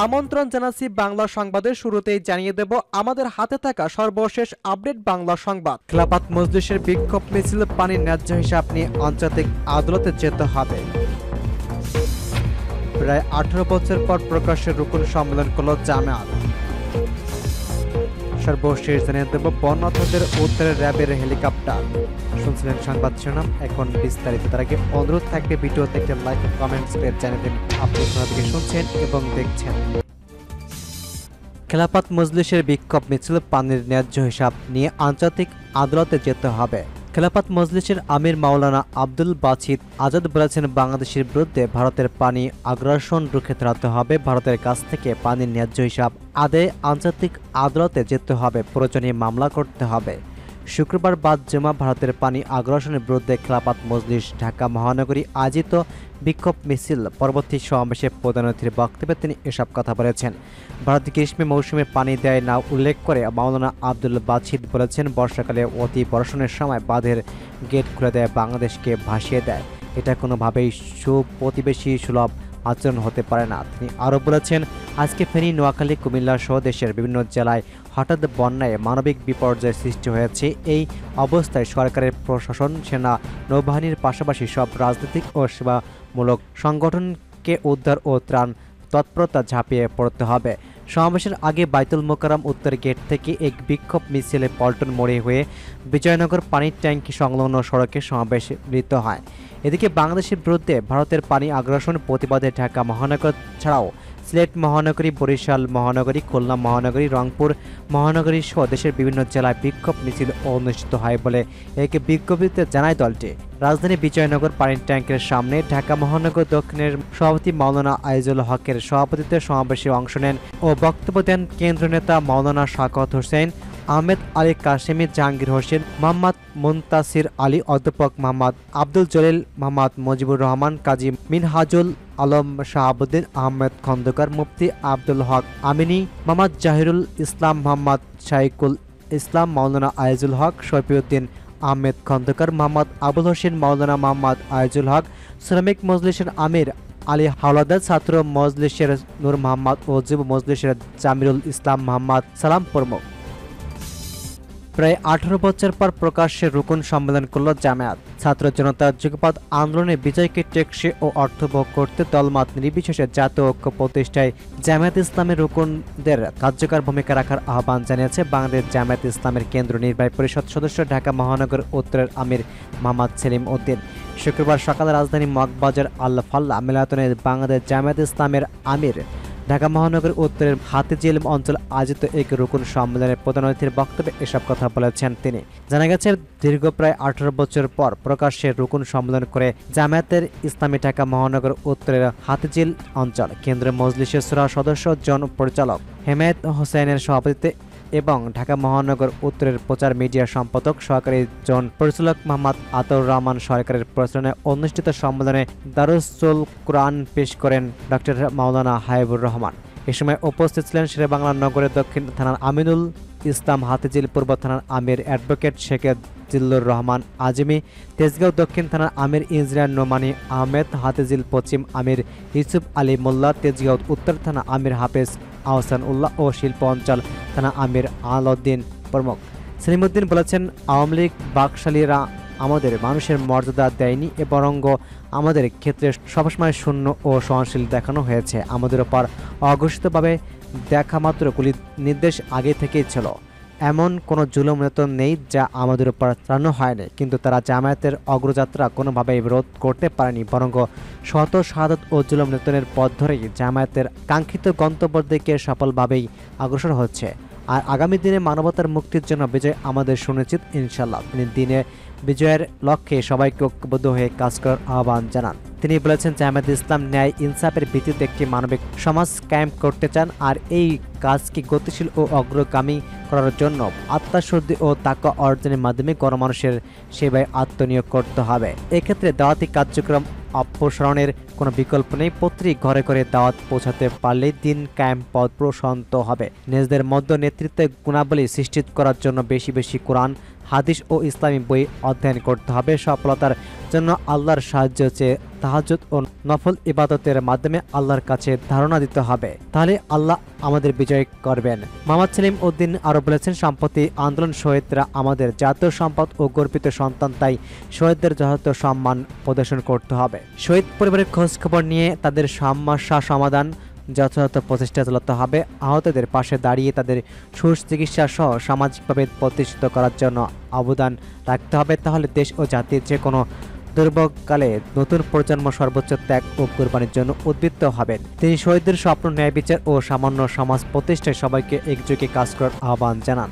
আমন্ত্রণ জানাচ্ছি বাংলা সংবাদের শুরুতেই জানিয়ে দেব আমাদের হাতে থাকা সর্বশেষ আপডেট বাংলা সংবাদ। খেলাফত মজলিসের বিক্ষোভ মিছিল পানির ন্যায্য হিসাব নিয়ে আন্তর্জাতিক আদালতে যেতে হবে। প্রায় 18 বছর পর প্রকাশ্যে রুকুন সম্মেলন করল জামায়াত। সর্বশেষ জানিয়ে দেব বন্যার্থদের উদ্ধারে র্যাবের হেলিকপ্টার। শুনছিলেন সংবাদ শিরোনাম, এখন বিস্তারিত। তার আগে অনুরোধ থাকবে ভিডিওতে একটা লাইক ও কমেন্টস করে জানিয়ে দিন আপনি কোথা থেকে শুনছেন এবং দেখছেন। খেলাফত মজলিসের বিক্ষোভ মিছিল পানির ন্যায্য হিসাব নিয়ে আন্তর্জাতিক আদালতে যেতে হবে। খেলাফত মজলিসের আমির মাওলানা আব্দুল বাছিত আজাদ বলেছেন, বাংলাদেশের বিরুদ্ধে ভারতের পানি আগ্রাসন রুখে দাঁড়াতে হবে। ভারতের কাছ থেকে পানির ন্যায্য হিসাব আদায়ে আন্তর্জাতিক আদালতে যেতে হবে, প্রয়োজনীয় মামলা করতে হবে। শুক্রবার বাদ জমা ভারতের পানি আগ্রাসনের বিরুদ্ধে খেলাফত মজলিস ঢাকা মহানগরী আয়োজিত বিক্ষোভ মিছিল পরবর্তী সমাবেশে প্রধান অতিথির বক্তব্যে তিনি এসব কথা বলেছেন। ভারত গ্রীষ্ম মৌসুমে পানি দেয় না উল্লেখ করে মাওলানা আব্দুল বাছিদ বলেছেন, বর্ষাকালে অতি বর্ষণের সময় বাঁধের গেট খুলে দেয়, বাংলাদেশকে ভাসিয়ে দেয়। এটা কোনোভাবেই সুপ্রতিবেশী সুলভ আচরণ হতে পারে না। তিনি আরও বলেছেন, আজকে ফেনী, নোয়াখালী, কুমিল্লা সহ দেশের বিভিন্ন জেলায় হঠাৎ বন্যায় মানবিক বিপর্যয়ের সৃষ্টি হয়েছে। এই অবস্থায় সরকারের প্রশাসন, সেনা, নৌবাহিনীর পাশাপাশি সব রাজনৈতিক ও সেবামূলক সংগঠনকে উদ্ধার ও ত্রাণ তৎপরতা ঝাঁপিয়ে পড়তে হবে। সমাবেশের আগে বাইতুল মোকাররম উত্তর গেট থেকে এক বিক্ষোভ মিছিলে পল্টন মোড়ে হয়ে বিজয়নগর পানির ট্যাঙ্কি সংলগ্ন সড়কে সমাবেশ মিলিত হয়। এদিকে বাংলাদেশের বিরুদ্ধে ভারতের পানি আগ্রাসন প্রতিবাদে ঢাকা মহানগর ছাড়াও সিলেট মহানগরী, বরিশাল মহানগরী, খুলনা মহানগরী, রংপুর মহানগরী সহ দেশের বিভিন্ন জেলায় বিক্ষোভ মিছিল অনুষ্ঠিত হয় বলে এক বিজ্ঞপ্তিতে জানায় দলটি। রাজধানী বিজয়নগর পানির ট্যাঙ্কের সামনে ঢাকা মহানগর দক্ষিণের সভাপতি মাওলানা আইজুল হকের সভাপতিত্বে সমাবেশে অংশ নেন ও বক্তব্য দেন কেন্দ্রীয় নেতা মাওলানা শাকাওয়াত হোসেন, আহমেদ আলী কাশেমি, জাহাঙ্গীর হোসেন, মোহাম্মদ মুনতাসির আলী, অধ্যাপক মোহাম্মদ আব্দুল জলিল, মোহাম্মদ মুজিবুর রহমান, কাজী মিনহাজুল আলম, শাহাবুদ্দিন আহমেদ খন্দকার, মুফতি আব্দুল হক আমিনী, মোহাম্মদ জাহিরুল ইসলাম, মোহাম্মদ শাইকুল ইসলাম, মাওলানা আইজুল হক, শফিউদ্দিন আহমেদ খন্দকার, মোহাম্মদ আবুল হোসেন, মাওলানা মোহাম্মদ আইজুল হক, শ্রমিক মজলিসের আমির আলী হাওলাদার, ছাত্র মজলিসের নূর মোহাম্মদ ও যুব মজলিসের জামিরুল ইসলাম মোহাম্মদ সালাম প্রমুখ। প্রায় 18 বছর পর প্রকাশ্যে রুকুন সম্মেলন করল জামায়াত। ছাত্র জনতার যুগপৎ আন্দোলনে বিজয়কে টেকসই ও অর্থবহ করতে দলমত নির্বিশেষে জাতীয় ঐক্য প্রতিষ্ঠায় জামায়াত ইসলামের রুকুনদের কার্যকর ভূমিকা রাখার আহ্বান জানিয়েছে বাংলাদেশ জামায়াত ইসলামের কেন্দ্রীয় নির্বাহী পরিষদ সদস্য, ঢাকা মহানগর উত্তরের আমির মোহাম্মদ সেলিম উদ্দিন। শুক্রবার সকালে রাজধানী মগবাজার আল ফাল্লা মিলাতনে বাংলাদেশ জামায়াত ইসলামের আমির ঢাকা মহানগর উত্তরের হাতিঝিল অঞ্চল আয়োজিত এক রুকুন সম্মেলনের প্রধান অতিথির বক্তব্যে এসব কথা বলেছেন তিনি। জানা গেছে, দীর্ঘ প্রায় 18 বছর পর প্রকাশ্যে রুকুন সম্মেলন করে জামায়াতের ইসলামী ঢাকা মহানগর উত্তরের হাতিঝিল অঞ্চল কেন্দ্রীয় মজলিসের শূরা সদস্য, জন পরিচালক হেমায়েত হোসেনের সভাপতিত্বে এবং ঢাকা মহানগর উত্তরের প্রচার মিডিয়া সম্পাদক সহকারী জন পরিচালক মোহাম্মদ আতাউর রহমান সরকারের পরিচালনায় অনুষ্ঠিত সম্মেলনে দারুসুল কুরআন পেশ করেন ডক্টর মাওলানা হাবিবুর রহমান। এ সময় উপস্থিত ছিলেন শেরেবাংলা নগরের দক্ষিণ থানার আমিনুল ইসলাম, হাতিঝিল পূর্ব থানার আমির অ্যাডভোকেট শেখে জিল্লুর রহমান আজমি, তেজগাঁও দক্ষিণ থানার আমির ইঞ্জিনিয়ার নোমানী আহমেদ, হাতিঝিল পশ্চিম আমির ইউসুফ আলী মোল্লা, তেজগাঁও উত্তর থানা আমির হাফেজ আহসান উল্লাহ ও শিল্প অঞ্চল থানা আমির আলাউদ্দিন প্রমুখ। সেলিমউদ্দিন বলেছেন, আওয়ামী লীগ বাকশালীরা আমাদের মানুষের মর্যাদা দেয়নি, বরং আমাদের ক্ষেত্রে সবসময় শূন্য ও সহনশীল দেখানো হয়েছে। আমাদের ওপর অঘোষিতভাবে দেখা মাত্র গুলির নির্দেশ আগে থেকেই ছিল। এমন কোনো জুলুম নির্যাতন নেই যা আমাদের উপর চালানো হয়নি, কিন্তু তারা জামায়াতের অগ্রযাত্রা কোনোভাবেই রোধ করতে পারেনি, বরং শত শাহাদাত ও জুলুম নির্যাতনের পথ ধরেই জামায়াতের কাঙ্ক্ষিত গন্তব্যের দিকে সফলভাবেই অগ্রসর হচ্ছে। আর আগামী দিনে মানবতার মুক্তির জন্য বিজয় আমাদের সুনিশ্চিত ইনশাল্লাহ। তিনি দিনে বিজয়ের লক্ষ্যে সবাইকে ঐক্যবদ্ধ হয়ে কাজ করার আহ্বান জানান। তিনি বলেছেন, জামায়াত ইসলাম ন্যায় ইনসাফের ভিত্তিতে একটি মানবিক সমাজ কায়েম করতে চান, আর এই কাজকে গতিশীল ও অগ্রগামী করার জন্য আত্মশুদ্ধি ও তাকওয়া অর্জনের মাধ্যমে গণমানুষের সেবায় আত্মনিয়োগ করতে হবে। এক্ষেত্রে দাওয়াতি কার্যক্রম অপসারণের কোনো বিকল্প নেই। প্রত্যেক ঘরে ঘরে দাওয়াত পৌঁছাতে পারলেই দিন কায়েম পথ প্রশান্ত হবে। নিজেদের মধ্য নেতৃত্বে গুণাবলী সৃষ্টি করার জন্য বেশি বেশি কোরআন, হাদিস ও ইসলামী বই অধ্যয়ন করতে হবে। সফলতার জন্য আল্লাহর সাহায্য চেয়ে তাহাজ্জুদ ও নফল ইবাদতের মাধ্যমে আল্লাহর কাছে ধারণা দিতে হবে, তাহলে আল্লাহ আমাদের বিজয় করবেন। মোহাম্মদ সেলিম উদ্দিন আরও বলেছেন, সম্প্রতি আন্দোলন শহীদরা আমাদের জাতীয় সম্পদ ও গর্বিত সন্তান, তাই শহীদদের যথাযথ সম্মান প্রদর্শন করতে হবে। শহীদ পরিবারের খোঁজ খবর নিয়ে তাদের সমস্যা সমাধান যথাযথ প্রচেষ্টা চালাতে হবে। আহতদের পাশে দাঁড়িয়ে তাদের সুচিকিৎসা সহ সামাজিকভাবে প্রতিষ্ঠিত করার জন্য অবদান রাখতে হবে, তাহলে দেশ ও জাতির যে কোনো দুর্ভোগকালে নতুন প্রজন্ম সর্বোচ্চ ত্যাগ ও কোরবানির জন্য উদ্বুদ্ধ হবেন। তিনি শহীদদের স্বপ্ন, ন্যায় বিচার ও সামান্য সমাজ প্রতিষ্ঠায় সবাইকে একযোগে কাজ করার আহ্বান জানান।